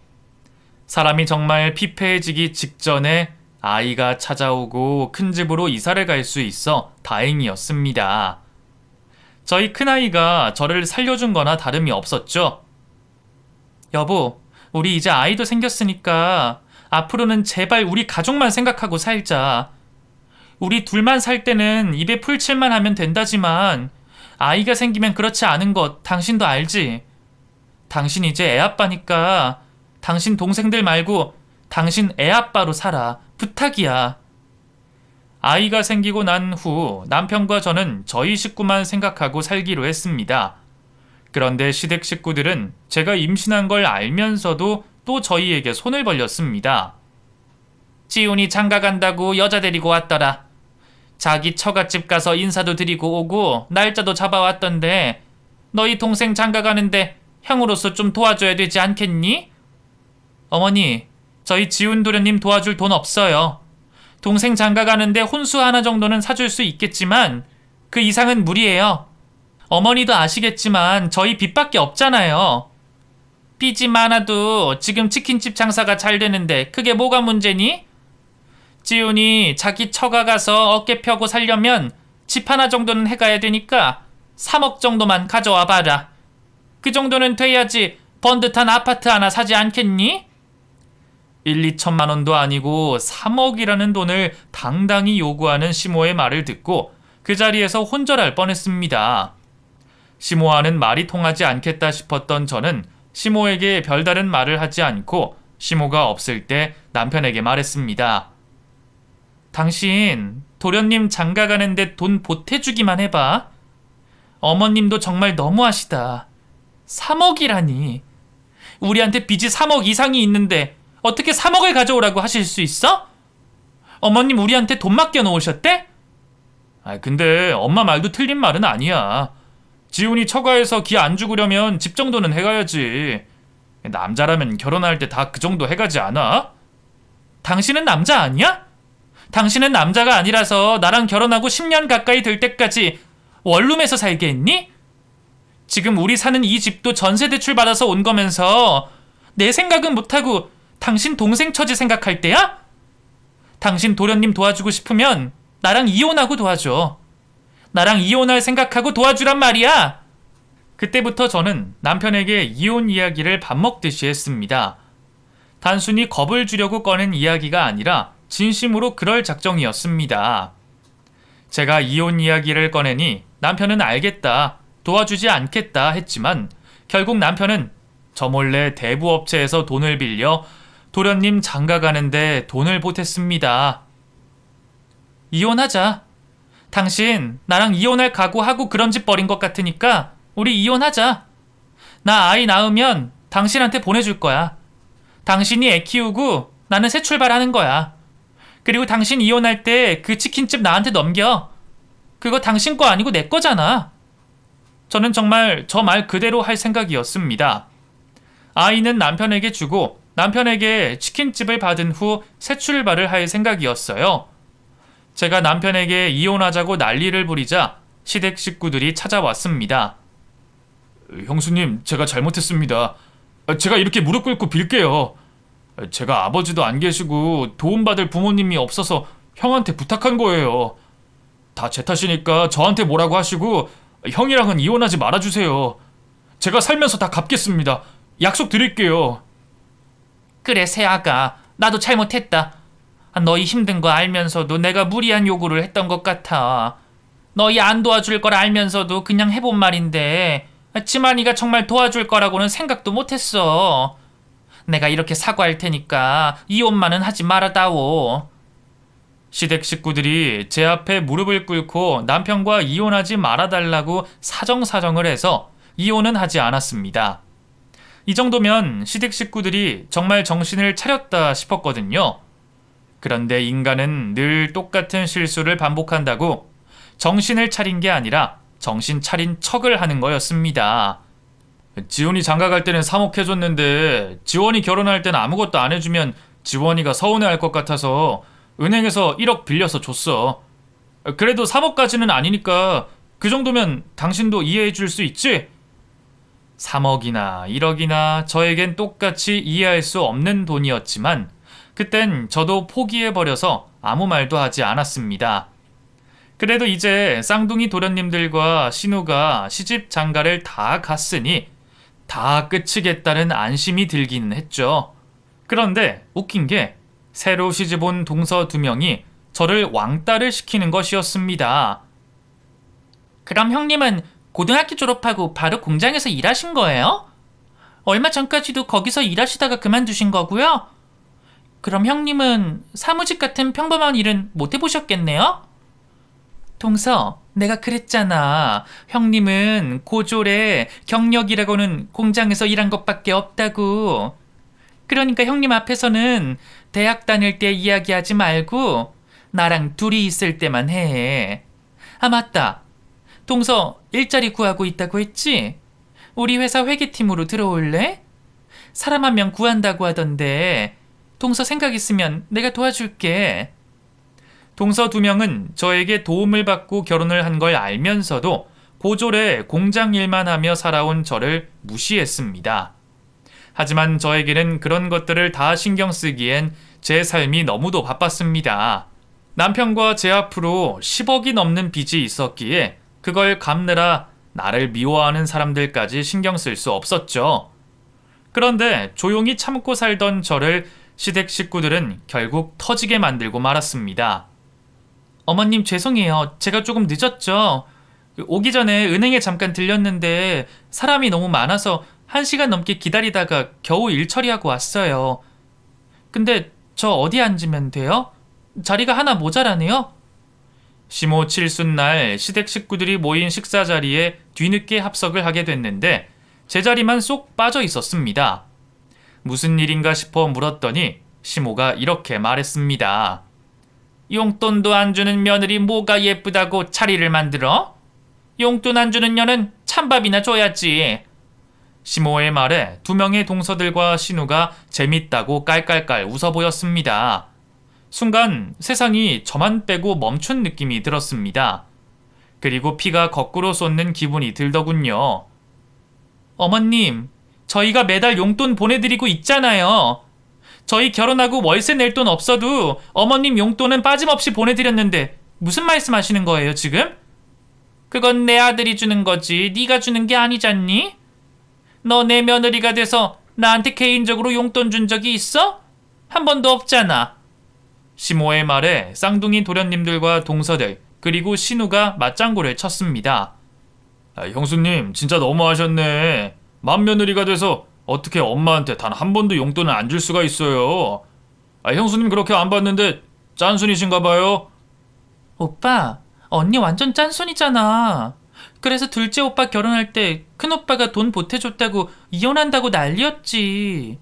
사람이 정말 피폐해지기 직전에 아이가 찾아오고 큰 집으로 이사를 갈 수 있어 다행이었습니다. 저희 큰아이가 저를 살려준 거나 다름이 없었죠. 여보, 우리 이제 아이도 생겼으니까 앞으로는 제발 우리 가족만 생각하고 살자. 우리 둘만 살 때는 입에 풀칠만 하면 된다지만 아이가 생기면 그렇지 않은 것 당신도 알지? 당신 이제 애아빠니까 당신 동생들 말고 당신 애아빠로 살아. 부탁이야. 아이가 생기고 난 후 남편과 저는 저희 식구만 생각하고 살기로 했습니다. 그런데 시댁 식구들은 제가 임신한 걸 알면서도 또 저희에게 손을 벌렸습니다. 지훈이 장가 간다고 여자 데리고 왔더라. 자기 처갓집 가서 인사도 드리고 오고 날짜도 잡아왔던데 너희 동생 장가 가는데 형으로서 좀 도와줘야 되지 않겠니? 어머니, 저희 지훈 도련님 도와줄 돈 없어요. 동생 장가 가는데 혼수 하나 정도는 사줄 수 있겠지만 그 이상은 무리예요. 어머니도 아시겠지만 저희 빚밖에 없잖아요. 빚이 많아도 지금 치킨집 장사가 잘 되는데 그게 뭐가 문제니? 지훈이 자기 처가 가서 어깨 펴고 살려면 집 하나 정도는 해가야 되니까 3억 정도만 가져와 봐라. 그 정도는 돼야지 번듯한 아파트 하나 사지 않겠니? 1, 2천만 원도 아니고 3억이라는 돈을 당당히 요구하는 시모의 말을 듣고 그 자리에서 혼절할 뻔했습니다. 시모와는 말이 통하지 않겠다 싶었던 저는 시모에게 별다른 말을 하지 않고 시모가 없을 때 남편에게 말했습니다. 당신 도련님 장가 가는데 돈 보태주기만 해봐. 어머님도 정말 너무하시다. 3억이라니. 우리한테 빚이 3억 이상이 있는데 어떻게 3억을 가져오라고 하실 수 있어? 어머님 우리한테 돈 맡겨 놓으셨대? 근데 엄마 말도 틀린 말은 아니야. 지훈이 처가에서 기 안 죽으려면 집 정도는 해가야지. 남자라면 결혼할 때 다 그 정도 해가지 않아? 당신은 남자 아니야? 당신은 남자가 아니라서 나랑 결혼하고 10년 가까이 될 때까지 원룸에서 살게 했니? 지금 우리 사는 이 집도 전세 대출 받아서 온 거면서 내 생각은 못하고 당신 동생 처지 생각할 때야? 당신 도련님 도와주고 싶으면 나랑 이혼하고 도와줘. 나랑 이혼할 생각하고 도와주란 말이야. 그때부터 저는 남편에게 이혼 이야기를 밥 먹듯이 했습니다. 단순히 겁을 주려고 꺼낸 이야기가 아니라 진심으로 그럴 작정이었습니다. 제가 이혼 이야기를 꺼내니 남편은 알겠다, 도와주지 않겠다 했지만 결국 남편은 저 몰래 대부업체에서 돈을 빌려 도련님 장가 가는데 돈을 보탰습니다. 이혼하자. 당신 나랑 이혼할 각오하고 그런 짓 벌인 것 같으니까 우리 이혼하자. 나 아이 낳으면 당신한테 보내줄 거야. 당신이 애 키우고 나는 새 출발하는 거야. 그리고 당신 이혼할 때 그 치킨집 나한테 넘겨. 그거 당신 거 아니고 내 거잖아. 저는 정말 저 말 그대로 할 생각이었습니다. 아이는 남편에게 주고 남편에게 치킨집을 받은 후 새 출발을 할 생각이었어요. 제가 남편에게 이혼하자고 난리를 부리자 시댁 식구들이 찾아왔습니다. 형수님, 제가 잘못했습니다. 제가 이렇게 무릎 꿇고 빌게요. 제가 아버지도 안 계시고 도움받을 부모님이 없어서 형한테 부탁한 거예요. 다 제 탓이니까 저한테 뭐라고 하시고 형이랑은 이혼하지 말아주세요. 제가 살면서 다 갚겠습니다. 약속 드릴게요. 그래 새아가, 나도 잘못했다. 너희 힘든 거 알면서도 내가 무리한 요구를 했던 것 같아. 너희 안 도와줄 걸 알면서도 그냥 해본 말인데 지만이가 정말 도와줄 거라고는 생각도 못했어. 내가 이렇게 사과할 테니까 이혼만은 하지 말아다오. 시댁 식구들이 제 앞에 무릎을 꿇고 남편과 이혼하지 말아달라고 사정사정을 해서 이혼은 하지 않았습니다. 이 정도면 시댁 식구들이 정말 정신을 차렸다 싶었거든요. 그런데 인간은 늘 똑같은 실수를 반복한다고 정신을 차린 게 아니라 정신 차린 척을 하는 거였습니다. 지원이 장가갈 때는 3억 해줬는데 지원이 결혼할 때는 아무것도 안 해주면 지원이가 서운해할 것 같아서 은행에서 1억 빌려서 줬어. 그래도 3억까지는 아니니까 그 정도면 당신도 이해해 줄 수 있지? 3억이나 1억이나 저에겐 똑같이 이해할 수 없는 돈이었지만 그땐 저도 포기해버려서 아무 말도 하지 않았습니다. 그래도 이제 쌍둥이 도련님들과 신우가 시집 장가를 다 갔으니 다 끝이겠다는 안심이 들기는 했죠. 그런데 웃긴 게 새로 시집 온 동서 2명이 저를 왕따를 시키는 것이었습니다. 그럼 형님은 고등학교 졸업하고 바로 공장에서 일하신 거예요? 얼마 전까지도 거기서 일하시다가 그만두신 거고요? 그럼 형님은 사무직 같은 평범한 일은 못 해보셨겠네요? 동서, 내가 그랬잖아. 형님은 고졸에 경력이라고는 공장에서 일한 것밖에 없다고. 그러니까 형님 앞에서는 대학 다닐 때 이야기하지 말고 나랑 둘이 있을 때만 해. 아, 맞다. 동서 일자리 구하고 있다고 했지? 우리 회사 회계팀으로 들어올래? 사람 1명 구한다고 하던데 동서 생각 있으면 내가 도와줄게. 동서 2명은 저에게 도움을 받고 결혼을 한 걸 알면서도 고졸에 공장 일만 하며 살아온 저를 무시했습니다. 하지만 저에게는 그런 것들을 다 신경 쓰기엔 제 삶이 너무도 바빴습니다. 남편과 제 앞으로 10억이 넘는 빚이 있었기에 그걸 갚느라 나를 미워하는 사람들까지 신경 쓸 수 없었죠. 그런데 조용히 참고 살던 저를 시댁 식구들은 결국 터지게 만들고 말았습니다. 어머님 죄송해요. 제가 조금 늦었죠. 오기 전에 은행에 잠깐 들렸는데 사람이 너무 많아서 1시간 넘게 기다리다가 겨우 일 처리하고 왔어요. 근데 저 어디 앉으면 돼요? 자리가 하나 모자라네요. 시모 칠순날 시댁 식구들이 모인 식사 자리에 뒤늦게 합석을 하게 됐는데 제 자리만 쏙 빠져 있었습니다. 무슨 일인가 싶어 물었더니 시모가 이렇게 말했습니다. 용돈도 안 주는 며느리 뭐가 예쁘다고 자리를 만들어? 용돈 안 주는 년은 찬밥이나 줘야지. 시모의 말에 2명의 동서들과 신우가 재밌다고 깔깔깔 웃어 보였습니다. 순간 세상이 저만 빼고 멈춘 느낌이 들었습니다. 그리고 피가 거꾸로 솟는 기분이 들더군요. 어머님, 저희가 매달 용돈 보내드리고 있잖아요. 저희 결혼하고 월세 낼 돈 없어도 어머님 용돈은 빠짐없이 보내드렸는데 무슨 말씀하시는 거예요 지금? 그건 내 아들이 주는 거지 네가 주는 게 아니잖니? 너 내 며느리가 돼서 나한테 개인적으로 용돈 준 적이 있어? 한 번도 없잖아. 시모의 말에 쌍둥이 도련님들과 동서들 그리고 신우가 맞장구를 쳤습니다. 형수님 진짜 너무하셨네. 맏며느리가 돼서 어떻게 엄마한테 단 한 번도 용돈을 안 줄 수가 있어요. 형수님 그렇게 안 받는데 짠순이신가 봐요. 오빠, 언니 완전 짠순이잖아. 그래서 둘째 오빠 결혼할 때 큰오빠가 돈 보태줬다고 이혼한다고 난리였지.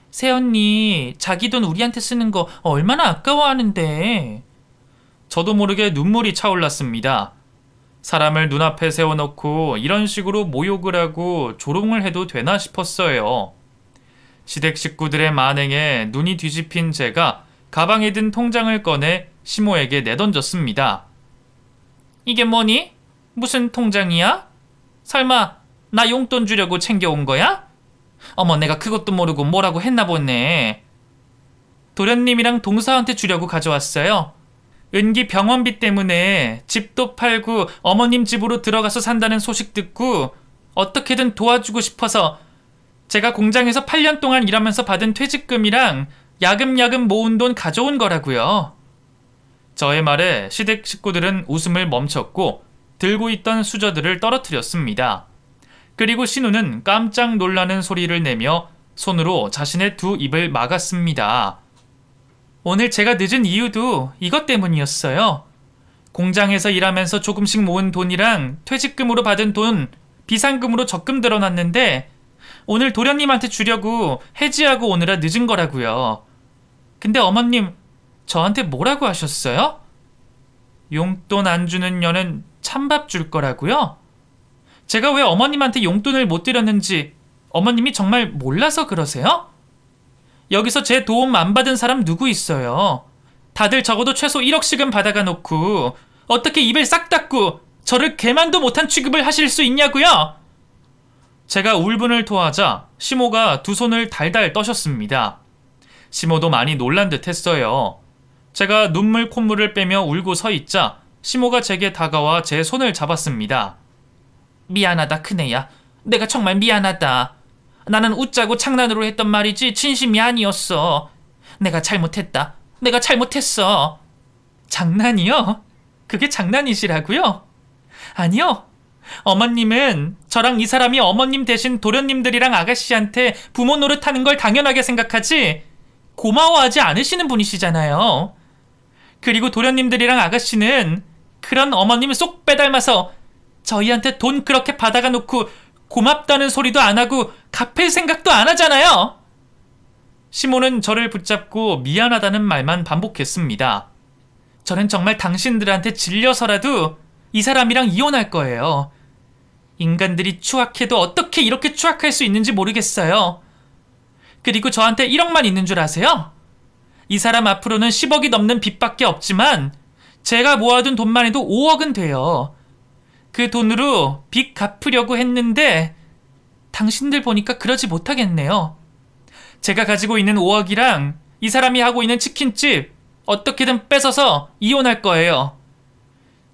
새언니 자기 돈 우리한테 쓰는 거 얼마나 아까워하는데. 저도 모르게 눈물이 차올랐습니다. 사람을 눈앞에 세워놓고 이런 식으로 모욕을 하고 조롱을 해도 되나 싶었어요. 시댁 식구들의 만행에 눈이 뒤집힌 제가 가방에 든 통장을 꺼내 시모에게 내던졌습니다. 이게 뭐니? 무슨 통장이야? 설마 나 용돈 주려고 챙겨온 거야? 어머, 내가 그것도 모르고 뭐라고 했나 보네. 도련님이랑 동서한테 주려고 가져왔어요. 은기 병원비 때문에 집도 팔고 어머님 집으로 들어가서 산다는 소식 듣고 어떻게든 도와주고 싶어서 제가 공장에서 8년 동안 일하면서 받은 퇴직금이랑 야금야금 모은 돈 가져온 거라고요. 저의 말에 시댁 식구들은 웃음을 멈췄고 들고 있던 수저들을 떨어뜨렸습니다. 그리고 신우는 깜짝 놀라는 소리를 내며 손으로 자신의 두 입을 막았습니다. 오늘 제가 늦은 이유도 이것 때문이었어요. 공장에서 일하면서 조금씩 모은 돈이랑 퇴직금으로 받은 돈, 비상금으로 적금 들어놨는데 오늘 도련님한테 주려고 해지하고 오느라 늦은 거라고요. 근데 어머님, 저한테 뭐라고 하셨어요? 용돈 안 주는 년은 찬밥 줄 거라고요? 제가 왜 어머님한테 용돈을 못 드렸는지 어머님이 정말 몰라서 그러세요? 여기서 제 도움 안 받은 사람 누구 있어요? 다들 적어도 최소 1억씩은 받아가 놓고 어떻게 입을 싹 닫고 저를 개만도 못한 취급을 하실 수 있냐고요? 제가 울분을 토하자 시모가 두 손을 달달 떠셨습니다. 시모도 많이 놀란 듯 했어요. 제가 눈물 콧물을 빼며 울고 서 있자 시모가 제게 다가와 제 손을 잡았습니다. 미안하다 큰애야. 내가 정말 미안하다. 나는 웃자고 장난으로 했던 말이지 진심이 아니었어. 내가 잘못했다. 내가 잘못했어. 장난이요? 그게 장난이시라고요? 아니요. 어머님은 저랑 이 사람이 어머님 대신 도련님들이랑 아가씨한테 부모 노릇하는 걸 당연하게 생각하지 고마워하지 않으시는 분이시잖아요. 그리고 도련님들이랑 아가씨는 그런 어머님 쏙 빼닮아서 저희한테 돈 그렇게 받아가 놓고 고맙다는 소리도 안 하고 갚을 생각도 안 하잖아요. 시모는 저를 붙잡고 미안하다는 말만 반복했습니다. 저는 정말 당신들한테 질려서라도 이 사람이랑 이혼할 거예요. 인간들이 추악해도 어떻게 이렇게 추악할 수 있는지 모르겠어요. 그리고 저한테 1억만 있는 줄 아세요? 이 사람 앞으로는 10억이 넘는 빚밖에 없지만 제가 모아둔 돈만 해도 5억은 돼요. 그 돈으로 빚 갚으려고 했는데 당신들 보니까 그러지 못하겠네요. 제가 가지고 있는 5억이랑 이 사람이 하고 있는 치킨집 어떻게든 뺏어서 이혼할 거예요.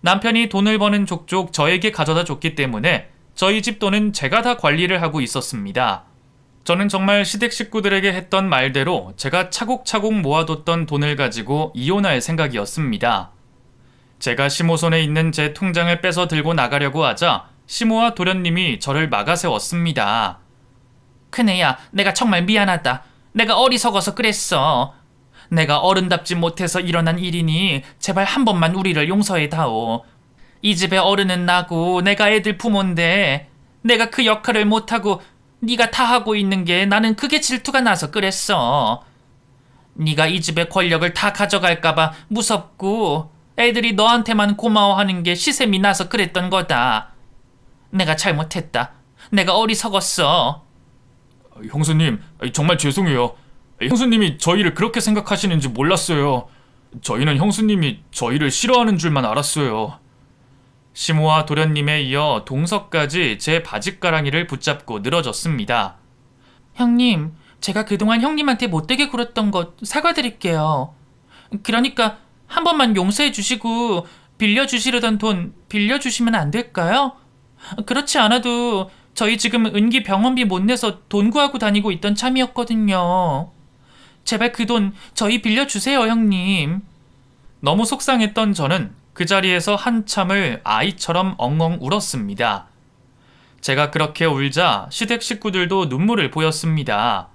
남편이 돈을 버는 족족 저에게 가져다 줬기 때문에 저희 집 돈은 제가 다 관리를 하고 있었습니다. 저는 정말 시댁 식구들에게 했던 말대로 제가 차곡차곡 모아뒀던 돈을 가지고 이혼할 생각이었습니다. 제가 시모 손에 있는 제 통장을 뺏어 들고 나가려고 하자 시모와 도련님이 저를 막아세웠습니다. 큰애야, 내가 정말 미안하다. 내가 어리석어서 그랬어. 내가 어른답지 못해서 일어난 일이니 제발 한 번만 우리를 용서해다오. 이 집의 어른은 나고 내가 애들 부모인데 내가 그 역할을 못하고 네가 다 하고 있는 게 나는 그게 질투가 나서 그랬어. 네가 이 집의 권력을 다 가져갈까봐 무섭고 애들이 너한테만 고마워하는 게 시샘이 나서 그랬던 거다. 내가 잘못했다. 내가 어리석었어. 형수님, 정말 죄송해요. 형수님이 저희를 그렇게 생각하시는지 몰랐어요. 저희는 형수님이 저희를 싫어하는 줄만 알았어요. 시모와 도련님에 이어 동석까지 제 바짓가랑이를 붙잡고 늘어졌습니다. 형님, 제가 그동안 형님한테 못되게 굴었던 것 사과드릴게요. 그러니까 한 번만 용서해 주시고 빌려주시려던 돈 빌려주시면 안 될까요? 그렇지 않아도 저희 지금 은기 병원비 못 내서 돈 구하고 다니고 있던 참이었거든요. 제발 그 돈 저희 빌려주세요, 형님. 너무 속상했던 저는 그 자리에서 한참을 아이처럼 엉엉 울었습니다. 제가 그렇게 울자 시댁 식구들도 눈물을 보였습니다.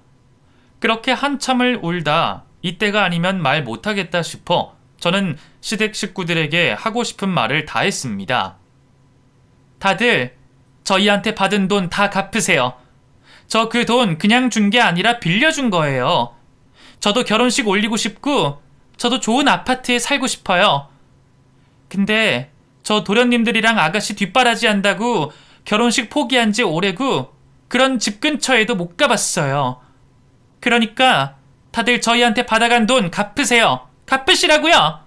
그렇게 한참을 울다 이때가 아니면 말 못하겠다 싶어 저는 시댁 식구들에게 하고 싶은 말을 다 했습니다. 다들 저희한테 받은 돈 다 갚으세요. 저 그 돈 그냥 준 게 아니라 빌려준 거예요. 저도 결혼식 올리고 싶고 저도 좋은 아파트에 살고 싶어요. 근데 저 도련님들이랑 아가씨 뒷바라지 한다고 결혼식 포기한 지 오래고 그런 집 근처에도 못 가봤어요. 그러니까 다들 저희한테 받아간 돈 갚으세요. 갚으시라고요.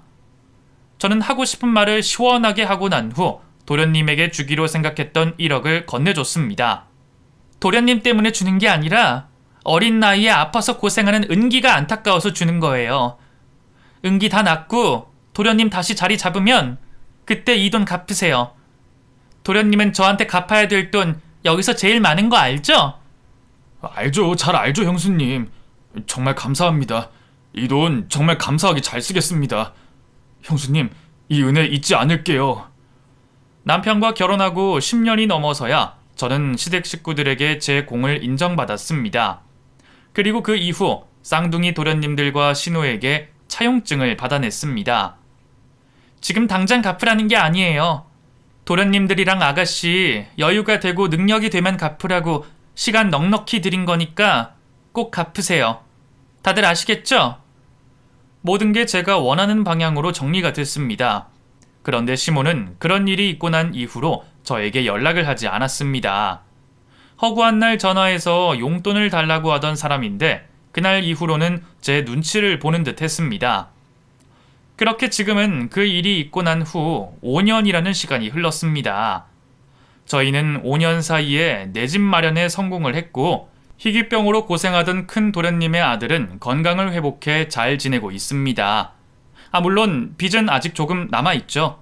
저는 하고 싶은 말을 시원하게 하고 난 후 도련님에게 주기로 생각했던 1억을 건네줬습니다. 도련님 때문에 주는 게 아니라 어린 나이에 아파서 고생하는 은기가 안타까워서 주는 거예요. 은기 다 낫고 도련님 다시 자리 잡으면 그때 이 돈 갚으세요. 도련님은 저한테 갚아야 될 돈 여기서 제일 많은 거 알죠? 알죠. 잘 알죠, 형수님. 정말 감사합니다. 이 돈 정말 감사하게 잘 쓰겠습니다. 형수님, 이 은혜 잊지 않을게요. 남편과 결혼하고 10년이 넘어서야 저는 시댁 식구들에게 제 공을 인정받았습니다. 그리고 그 이후 쌍둥이 도련님들과 신우에게 차용증을 받아냈습니다. 지금 당장 갚으라는 게 아니에요. 도련님들이랑 아가씨 여유가 되고 능력이 되면 갚으라고 시간 넉넉히 드린 거니까 꼭 갚으세요. 다들 아시겠죠? 모든 게 제가 원하는 방향으로 정리가 됐습니다. 그런데 시몬은 그런 일이 있고 난 이후로 저에게 연락을 하지 않았습니다. 허구한 날 전화해서 용돈을 달라고 하던 사람인데 그날 이후로는 제 눈치를 보는 듯 했습니다. 그렇게 지금은 그 일이 있고 난 후 5년이라는 시간이 흘렀습니다. 저희는 5년 사이에 내 집 마련에 성공을 했고 희귀병으로 고생하던 큰 도련님의 아들은 건강을 회복해 잘 지내고 있습니다. 물론 빚은 아직 조금 남아있죠.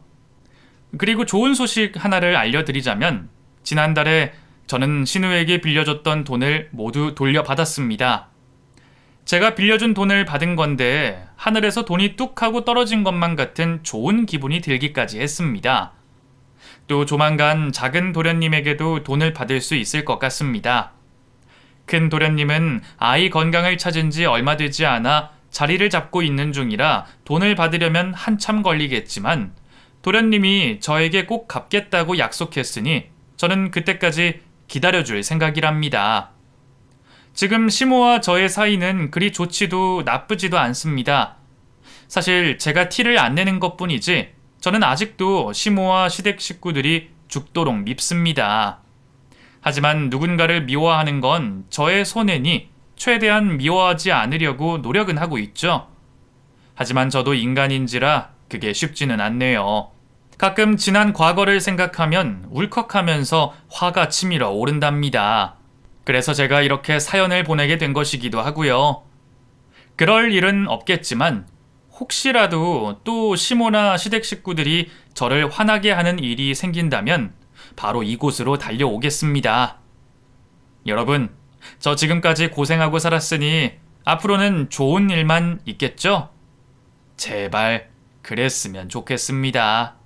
그리고 좋은 소식 하나를 알려드리자면 지난달에 저는 신우에게 빌려줬던 돈을 모두 돌려받았습니다. 제가 빌려준 돈을 받은 건데 하늘에서 돈이 뚝 하고 떨어진 것만 같은 좋은 기분이 들기까지 했습니다. 또 조만간 작은 도련님에게도 돈을 받을 수 있을 것 같습니다. 큰 도련님은 아이 건강을 찾은 지 얼마 되지 않아 자리를 잡고 있는 중이라 돈을 받으려면 한참 걸리겠지만 도련님이 저에게 꼭 갚겠다고 약속했으니 저는 그때까지 기다려줄 생각이랍니다. 지금 시모와 저의 사이는 그리 좋지도 나쁘지도 않습니다. 사실 제가 티를 안 내는 것뿐이지 저는 아직도 시모와 시댁 식구들이 죽도록 밉습니다. 하지만 누군가를 미워하는 건 저의 손해니 최대한 미워하지 않으려고 노력은 하고 있죠. 하지만 저도 인간인지라 그게 쉽지는 않네요. 가끔 지난 과거를 생각하면 울컥하면서 화가 치밀어 오른답니다. 그래서 제가 이렇게 사연을 보내게 된 것이기도 하고요. 그럴 일은 없겠지만 혹시라도 또 시모나 시댁 식구들이 저를 화나게 하는 일이 생긴다면 바로 이곳으로 달려오겠습니다. 여러분, 저 지금까지 고생하고 살았으니 앞으로는 좋은 일만 있겠죠? 제발 그랬으면 좋겠습니다.